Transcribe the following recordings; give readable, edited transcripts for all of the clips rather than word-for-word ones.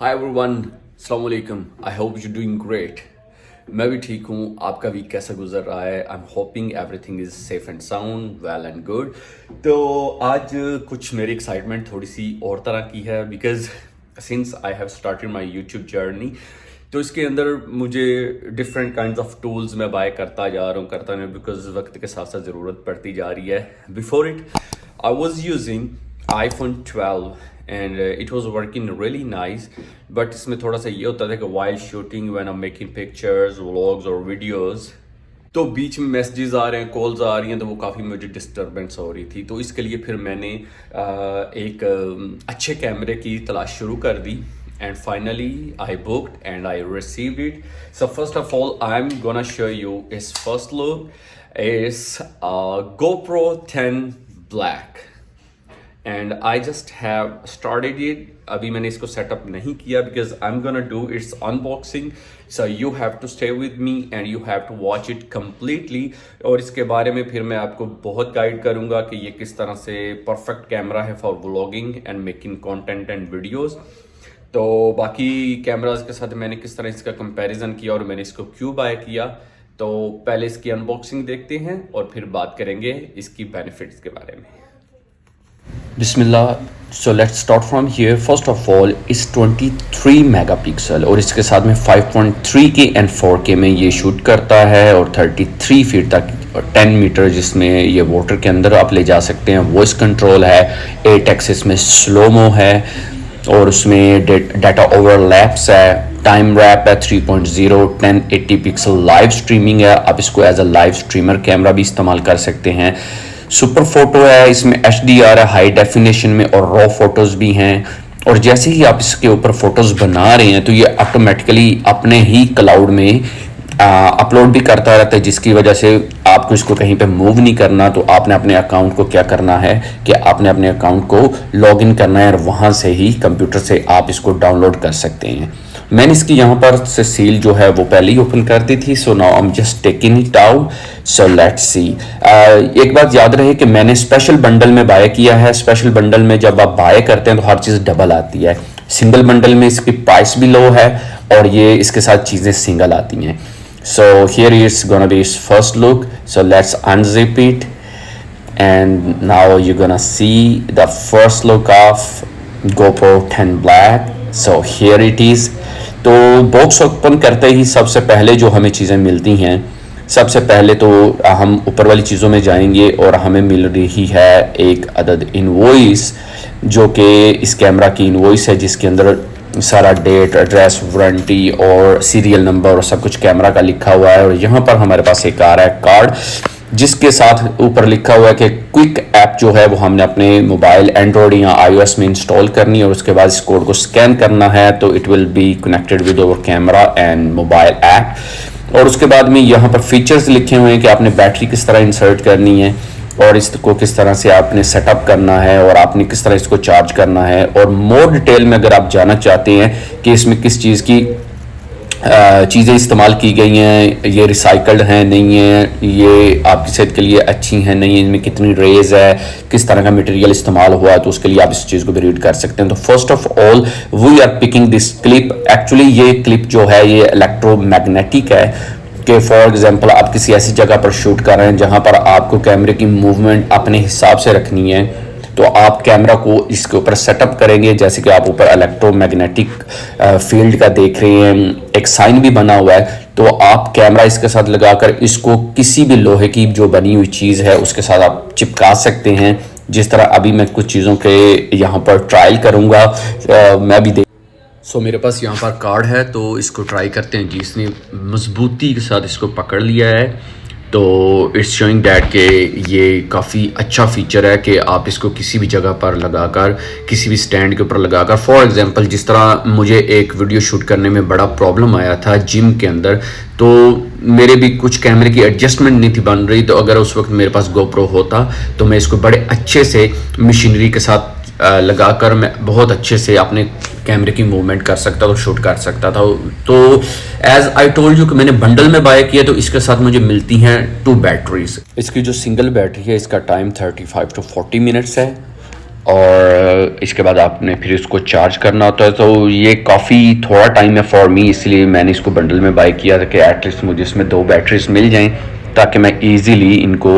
Hi everyone, अस्सलाम वालेकुम। I hope you doing great. मैं भी ठीक हूँ। आपका वीक कैसा गुजर रहा है? I am hoping everything is safe and sound, well and good. तो आज कुछ मेरी एक्साइटमेंट थोड़ी सी और तरह की है because since I have started my YouTube journey, तो इसके अंदर मुझे डिफरेंट काइंड ऑफ टूल्स मैं बाय करता जा रहा हूँ बिकॉज वक्त के साथ साथ ज़रूरत पड़ती जा रही है। Before it I was using iPhone 12 and it was working really nice, but इसमें थोड़ा सा ये होता था कि while shooting when I'm making pictures, vlogs और videos, तो बीच में मैसेजेस आ रहे हैं, कॉल्स आ रही हैं, तो वो काफ़ी मुझे डिस्टर्बेंस हो रही थी। तो इसके लिए फिर मैंने एक अच्छे कैमरे की तलाश शुरू कर दी and finally I booked and I received it. So first of all I'm gonna show you its first look is GoPro 10 Black and I just have started it. अभी मैंने इसको सेटअप नहीं किया because I'm gonna do its unboxing, so you have to stay with me and you have to watch it completely. और इसके बारे में फिर मैं आपको बहुत गाइड करूँगा कि ये किस तरह से परफेक्ट कैमरा है for vlogging and making content and videos. तो बाकी कैमराज के साथ मैंने किस तरह इसका कंपैरिजन किया और मैंने इसको क्यों बाय किया, तो पहले इसकी अनबॉक्सिंग देखते हैं और फिर बात करेंगे इसकी बेनिफिट्स के बारे में। बिस्मिल्लाह। So let's start from here. First of all इस 23 मेगापिक्सल और इसके साथ में 5.3K एंड 4K में ये शूट करता है और 33 फीट तक 10 मीटर जिसमें ये वाटर के अंदर आप ले जा सकते हैं। वॉइस कंट्रोल है, 8 एक्सिस में स्लोमो है और उसमें डाटा ओवरलैप्स है, टाइम रैप है 3.0, 1080 पिक्सल लाइव स्ट्रीमिंग है। आप इसको as a live streamer camera भी इस्तेमाल कर सकते हैं। सुपर फोटो है, इसमें HDR है हाई डेफिनेशन में और रॉ फोटोज़ भी हैं। और जैसे ही आप इसके ऊपर फोटोज़ बना रहे हैं तो ये ऑटोमेटिकली अपने ही क्लाउड में अपलोड भी करता रहता है, जिसकी वजह से आपको इसको कहीं पे मूव नहीं करना। तो आपने अपने अकाउंट को क्या करना है कि आपने अपने अकाउंट को लॉगिन करना है और वहाँ से ही कंप्यूटर से आप इसको डाउनलोड कर सकते हैं। मैंने इसकी यहाँ पर से सील जो है वो पहले ही ओपन कर दी थी। So now I am just taking it out. So let's see. एक बात याद रहे कि मैंने स्पेशल बंडल में बाय किया है। स्पेशल बंडल में जब आप बाय करते हैं तो हर चीज़ डबल आती है। सिंगल बंडल में इसकी प्राइस भी लो है और ये इसके साथ चीज़ें सिंगल आती हैं। So here is gonna be its first look. So let's unzip it and now you're gonna see the first look of GoPro 10 Black. So here it is. तो बॉक्स ओपन करते ही सबसे पहले जो हमें चीज़ें मिलती हैं, सबसे पहले तो हम ऊपर वाली चीज़ों में जाएंगे और हमें मिल रही है एक अदद इनवॉइस जो कि इस कैमरा की इनवॉइस है, जिसके अंदर सारा डेट, एड्रेस, वारंटी और सीरियल नंबर और सब कुछ कैमरा का लिखा हुआ है। और यहाँ पर हमारे पास एक आ रहा है कार्ड जिसके साथ ऊपर लिखा हुआ है कि क्विक ऐप जो है वो हमने अपने मोबाइल एंड्रॉयड या iOS में इंस्टॉल करनी है और उसके बाद इस कोड को स्कैन करना है तो it will be connected with our camera and mobile app. और उसके बाद में यहाँ पर फीचर्स लिखे हुए हैं कि आपने बैटरी किस तरह इंसर्ट करनी है और इसको किस तरह से आपने सेटअप करना है और आपने किस तरह इसको चार्ज करना है। और मोर डिटेल में अगर आप जानना चाहते हैं कि इसमें किस चीज़ की चीज़ें इस्तेमाल की गई हैं, ये रिसाइकल्ड हैं नहीं है, ये आपकी सेहत के लिए अच्छी हैं नहीं है, इनमें कितनी रेज है, किस तरह का मटेरियल इस्तेमाल हुआ है, तो उसके लिए आप इस चीज़ को भी रीड कर सकते हैं। तो first of all we are picking this clip. Actually ये क्लिप जो है ये इलेक्ट्रोमैग्नेटिक है कि फॉर एग्जांपल आप किसी ऐसी जगह पर शूट कर रहे हैं जहां पर आपको कैमरे की मूवमेंट अपने हिसाब से रखनी है, तो आप कैमरा को इसके ऊपर सेटअप करेंगे। जैसे कि आप ऊपर इलेक्ट्रोमैग्नेटिक फील्ड का देख रहे हैं, एक साइन भी बना हुआ है, तो आप कैमरा इसके साथ लगाकर इसको किसी भी लोहे की जो बनी हुई चीज़ है उसके साथ आप चिपका सकते हैं। जिस तरह अभी मैं कुछ चीज़ों के यहाँ पर ट्रायल करूँगा, मैं भी सो मेरे पास यहाँ पर कार्ड है तो इसको ट्राई करते हैं। जी, इसने मजबूती के साथ इसको पकड़ लिया है तो इट्स शोइंग डैट कि ये काफ़ी अच्छा फीचर है कि आप इसको किसी भी जगह पर लगाकर, किसी भी स्टैंड के ऊपर लगाकर, फॉर एग्जांपल जिस तरह मुझे एक वीडियो शूट करने में बड़ा प्रॉब्लम आया था जिम के अंदर, तो मेरे भी कुछ कैमरे की एडजस्टमेंट नहीं थी बन रही, तो अगर उस वक्त मेरे पास गोप्रो होता तो मैं इसको बड़े अच्छे से मशीनरी के साथ लगाकर मैं बहुत अच्छे से अपने कैमरे की मूवमेंट कर सकता था और शूट कर सकता था। तो एज आई टोल्ड यू कि मैंने बंडल में बाय किया तो इसके साथ मुझे मिलती हैं 2 बैटरीज। इसकी जो सिंगल बैटरी है इसका टाइम 35 to 40 मिनट्स है और इसके बाद आपने फिर इसको चार्ज करना होता है। तो ये काफ़ी थोड़ा टाइम है फॉर मी, इसलिए मैंने इसको बंडल में बाय किया था कि एटलीस्ट मुझे इसमें 2 बैटरीज मिल जाएं ताकि मैं इजीली इनको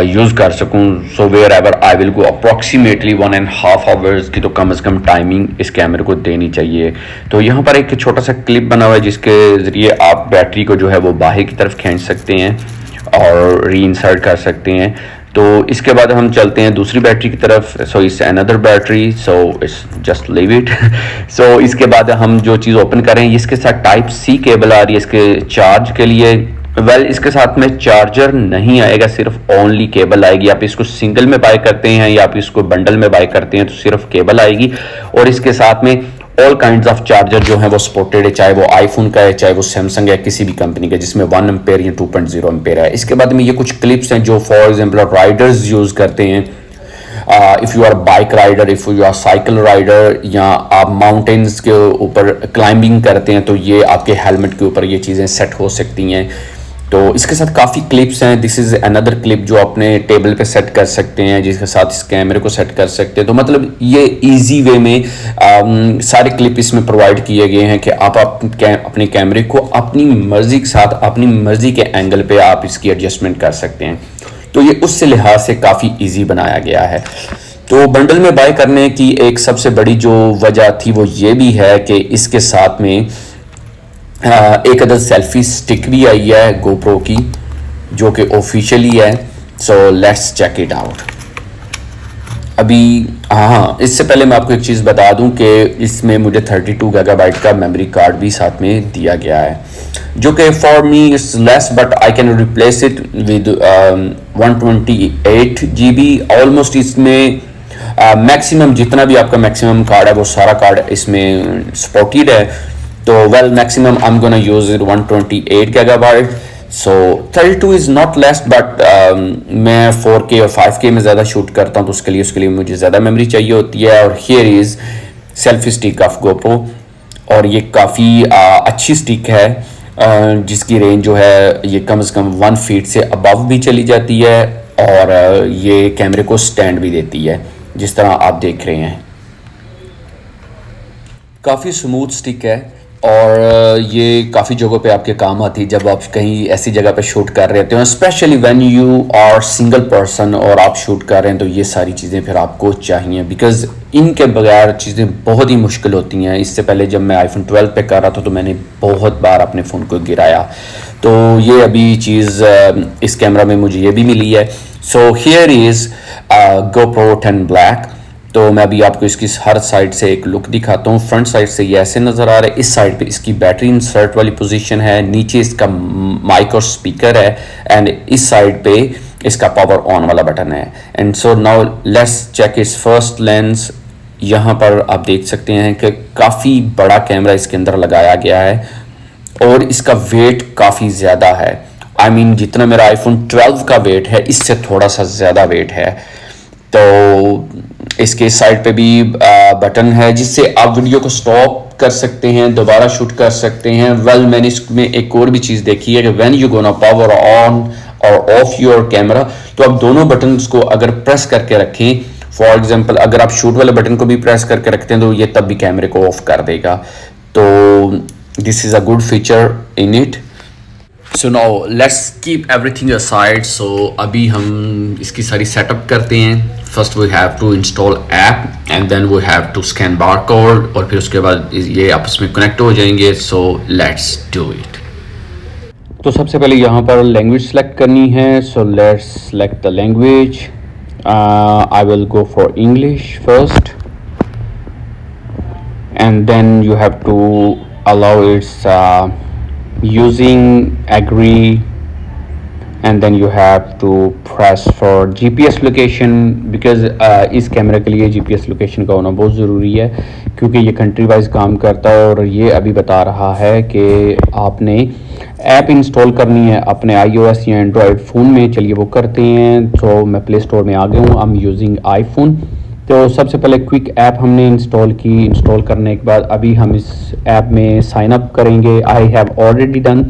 यूज़ कर सकूं। So wherever I will go approximately 1.5 hours की तो कम से कम टाइमिंग इस कैमरे को देनी चाहिए। तो यहाँ पर एक छोटा सा क्लिप बना हुआ है जिसके ज़रिए आप बैटरी को जो है वो बाहर की तरफ खींच सकते हैं और री इंसर्ट कर सकते हैं। तो इसके बाद हम चलते हैं दूसरी बैटरी की तरफ। So it's another battery, so it's just leave it. So इसके बाद हम जो चीज़ ओपन करें, इसके साथ टाइप सी केबल आ रही है इसके चार्ज के लिए। इसके साथ में चार्जर नहीं आएगा, सिर्फ ओनली केबल आएगी। आप इसको सिंगल में बाय करते हैं या आप इसको बंडल में बाय करते हैं तो सिर्फ केबल आएगी। और इसके साथ में ऑल काइंड्स ऑफ चार्जर जो है वो सपोर्टेड है, चाहे वो आईफोन का है, चाहे वो सैमसंग है, किसी भी कंपनी का जिसमें 1 एम्पेयर या 2.0 एम्पेयर है। इसके बाद में ये कुछ क्लिप्स हैं जो फॉर एग्जांपल राइडर्स यूज़ करते हैं। If you are bike rider, if you are cycle rider, या आप माउंटेन्स के ऊपर क्लाइंबिंग करते हैं तो ये आपके हेलमेट के ऊपर ये चीज़ें सेट हो सकती हैं। तो इसके साथ काफ़ी क्लिप्स हैं। दिस इज़ अनदर क्लिप जो अपने टेबल पे सेट कर सकते हैं, जिसके साथ इस कैमरे को सेट कर सकते हैं। तो मतलब ये इजी वे में सारे क्लिप इसमें प्रोवाइड किए गए हैं कि आप अपने कैमरे को अपनी मर्ज़ी के साथ, अपनी मर्ज़ी के एंगल पे आप इसकी एडजस्टमेंट कर सकते हैं। तो ये उससे लिहाज से काफ़ी ईजी बनाया गया है। तो बंडल में बाय करने की एक सबसे बड़ी जो वजह थी वो ये भी है कि इसके साथ में एक अदर सेल्फी स्टिक भी आई है गोप्रो की जो कि ऑफिशियली है। So let's check it out. अभी हाँ, इससे पहले मैं आपको एक चीज़ बता दूं कि इसमें मुझे 32 गीगाबाइट का मेमोरी कार्ड भी साथ में दिया गया है, जो कि for me it's less but I can replace it with 128 GB almost. इसमें मैक्सिमम जितना भी आपका मैक्सिमम कार्ड है वो सारा कार्ड इसमें सपोर्टेड है। तो well maximum I am gonna use it 128 gigabyte. So 32 is not less but मैं 4K और 5K में ज़्यादा शूट करता हूँ तो उसके लिए मुझे ज़्यादा मेमोरी चाहिए होती है। और here is selfie stick of GoPro, और ये काफ़ी अच्छी स्टिक है जिसकी रेंज जो है ये कम से कम 1 फीट से अबव भी चली जाती है, और ये कैमरे को स्टैंड भी देती है जिस तरह आप देख रहे हैं। काफ़ी स्मूथ स्टिक है और ये काफ़ी जगहों पे आपके काम आती है जब आप कहीं ऐसी जगह पे शूट कर रहे होते हैं, specially when you are single person और आप शूट कर रहे हैं तो ये सारी चीज़ें फिर आपको चाहिए, बिकॉज इनके बगैर चीज़ें बहुत ही मुश्किल होती हैं। इससे पहले जब मैं iPhone 12 पे कर रहा था तो मैंने बहुत बार अपने फ़ोन को गिराया। तो ये अभी चीज़ इस कैमरा में मुझे ये भी मिली है। So here is GoPro 10 Black। तो मैं अभी आपको इसकी हर साइड से एक लुक दिखाता हूँ। फ्रंट साइड से ये ऐसे नज़र आ रहा है, इस साइड पे इसकी बैटरी इंसर्ट वाली पोजीशन है, नीचे इसका माइक और स्पीकर है, एंड इस साइड पे इसका पावर ऑन वाला बटन है। And so now let's check इस फर्स्ट लेंस। यहाँ पर आप देख सकते हैं कि काफ़ी बड़ा कैमरा इसके अंदर लगाया गया है और इसका वेट काफ़ी ज़्यादा है। आई मीन जितना मेरा iPhone 12 का वेट है इससे थोड़ा सा ज़्यादा वेट है। तो इसके साइड पे भी बटन है जिससे आप वीडियो को स्टॉप कर सकते हैं, दोबारा शूट कर सकते हैं। वेल मैंने इसमें एक और भी चीज़ देखी है कि when you gonna power on और ऑफ योर कैमरा, तो आप दोनों बटन्स को अगर प्रेस करके रखें, फॉर एग्जांपल अगर आप शूट वाले बटन को भी प्रेस करके रखते हैं तो ये तब भी कैमरे को ऑफ कर देगा। तो this is a good feature in it. So now let's keep everything aside. So अभी हम इसकी सारी सेटअप करते हैं। First we have to install app and then we have to scan barcode, और फिर उसके बाद ये आपस में कनेक्ट हो जाएंगे। So let's do it. तो सबसे पहले यहाँ पर लैंग्वेज सेलेक्ट करनी है। So let's select the language. I will go for English first and then you have to allow its using agree, and then you have to press for GPS location because इस कैमरे के लिए GPS location का होना बहुत ज़रूरी है क्योंकि ये कंट्री वाइज काम करता है। और ये अभी बता रहा है कि आपने ऐप इंस्टॉल करनी है अपने iOS या एंड्रॉयड फ़ोन में। चलिए वो करते हैं। तो मैं प्ले स्टोर में आ गया हूँ, आई एम यूजिंग iPhone। तो सबसे पहले क्विक ऐप हमने इंस्टॉल की। इंस्टॉल करने के बाद अभी हम इस ऐप में साइन अप करेंगे। I have already done.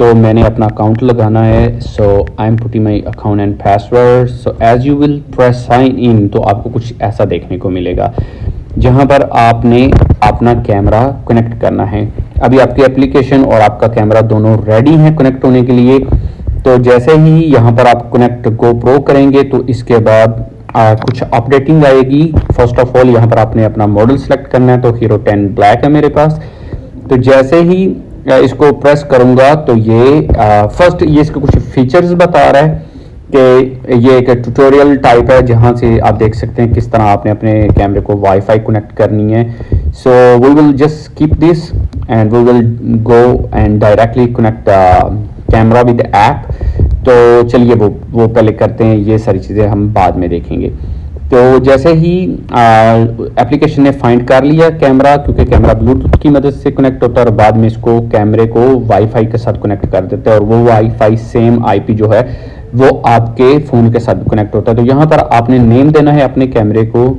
तो मैंने अपना अकाउंट लगाना है. So I am putting my account and password. So as you will press sign in, तो आपको कुछ ऐसा देखने को मिलेगा जहां पर आपने अपना कैमरा कनेक्ट करना है. अभी आपकी एप्लीकेशन और आपका कैमरा दोनों रेडी हैं कनेक्ट होने के लिए. तो जैसे ही यहाँ पर आप कनेक्ट GoPro करेंगे तो इसके बाद कुछ अपडेटिंग आएगी. फर्स्ट ऑफ ऑल यहाँ पर आपने अपना मॉडल सेलेक्ट करना है. तो हीरो 10 ब्लैक है मेरे पास. तो जैसे ही इसको प्रेस करूँगा तो ये फर्स्ट ये इसके कुछ फीचर्स बता रहा है कि ये एक ट्यूटोरियल टाइप है जहाँ से आप देख सकते हैं किस तरह आपने अपने कैमरे को वाईफाई कनेक्ट करनी है. So we will just skip this and we will go and directly connect camera with app. तो चलिए वो पहले करते हैं, ये सारी चीज़ें हम बाद में देखेंगे. तो जैसे ही एप्लीकेशन ने फाइंड कर लिया कैमरा, क्योंकि कैमरा ब्लूटूथ की मदद से कनेक्ट होता है और बाद में इसको कैमरे को वाईफाई के साथ कनेक्ट कर देते हैं और वो वाईफाई सेम आईपी जो है वो आपके फ़ोन के साथ कनेक्ट होता है. तो यहाँ पर आपने नेम देना है अपने कैमरे को.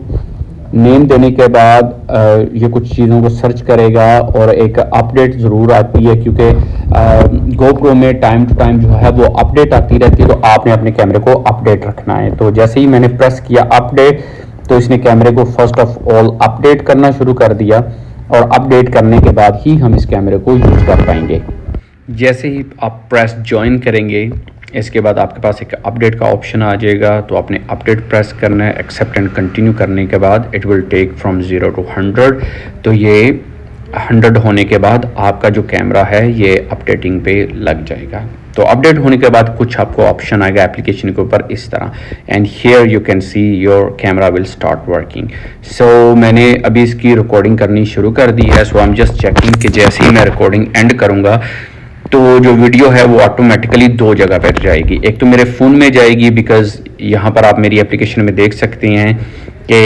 नेम देने के बाद ये कुछ चीज़ों को सर्च करेगा और एक अपडेट ज़रूर आती है, क्योंकि GoPro में टाइम टू टाइम जो है वो अपडेट आती रहती है. तो आपने अपने कैमरे को अपडेट रखना है. तो जैसे ही मैंने प्रेस किया अपडेट, तो इसने कैमरे को फर्स्ट ऑफ ऑल अपडेट करना शुरू कर दिया और अपडेट करने के बाद ही हम इस कैमरे को यूज़ कर पाएंगे. जैसे ही आप प्रेस ज्वाइन करेंगे इसके बाद आपके पास एक अपडेट का ऑप्शन आ जाएगा. तो आपने अपडेट प्रेस करना है. एक्सेप्ट एंड कंटिन्यू करने के बाद it will take from 0 to 100. तो ये 100 होने के बाद आपका जो कैमरा है ये अपडेटिंग पे लग जाएगा. तो अपडेट होने के बाद कुछ आपको ऑप्शन आएगा एप्लीकेशन के ऊपर इस तरह, and here you can see your camera will start working. So मैंने अभी इसकी रिकॉर्डिंग करनी शुरू कर दी है. So I am just checking कि जैसे ही मैं रिकॉर्डिंग एंड करूँगा तो जो वीडियो है वो ऑटोमेटिकली दो जगह पर जाएगी. एक तो मेरे फ़ोन में जाएगी, बिकॉज़ यहाँ पर आप मेरी एप्लीकेशन में देख सकते हैं कि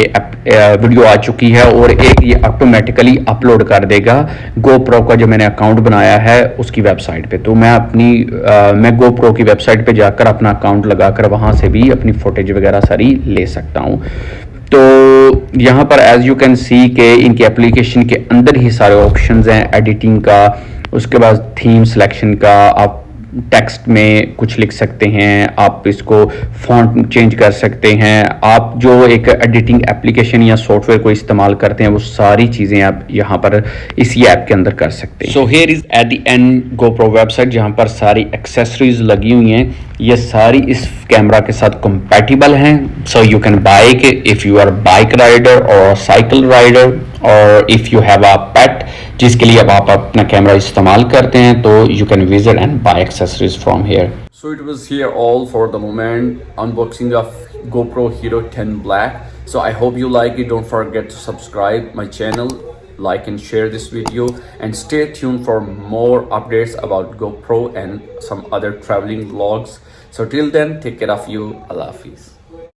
वीडियो आ चुकी है, और एक ये ऑटोमेटिकली अपलोड कर देगा GoPro का जो मैंने अकाउंट बनाया है उसकी वेबसाइट पे. तो मैं GoPro की वेबसाइट पे जाकर अपना अकाउंट लगाकर वहाँ से भी अपनी फुटेज वगैरह सारी ले सकता हूँ. तो यहाँ पर एज यू कैन सी के इनकी एप्लीकेशन के अंदर ही सारे ऑप्शंस हैं एडिटिंग का, उसके बाद थीम सिलेक्शन का, आप टेक्स्ट में कुछ लिख सकते हैं, आप इसको फॉन्ट चेंज कर सकते हैं. आप जो एक एडिटिंग एप्लीकेशन या सॉफ्टवेयर को इस्तेमाल करते हैं वो सारी चीज़ें आप यहाँ पर इसी ऐप के अंदर कर सकते हैं. So here is at the end GoPro website जहाँ पर सारी एक्सेसरीज लगी हुई हैं. ये सारी इस कैमरा के साथ कंपैटिबल हैं. So you can buy it if you are bike rider और साइकिल राइडर, और if you have a pet जिसके लिए अब आप अपना कैमरा इस्तेमाल करते हैं, तो you can visit and buy accessories from here. So it was here all for the moment, unboxing of GoPro Hero 10 Black. So I hope you like it. Don't forget to subscribe my channel, like and share this video, and stay tuned for more updates about GoPro and some other traveling vlogs. So till then, take care of you. Allah Hafiz.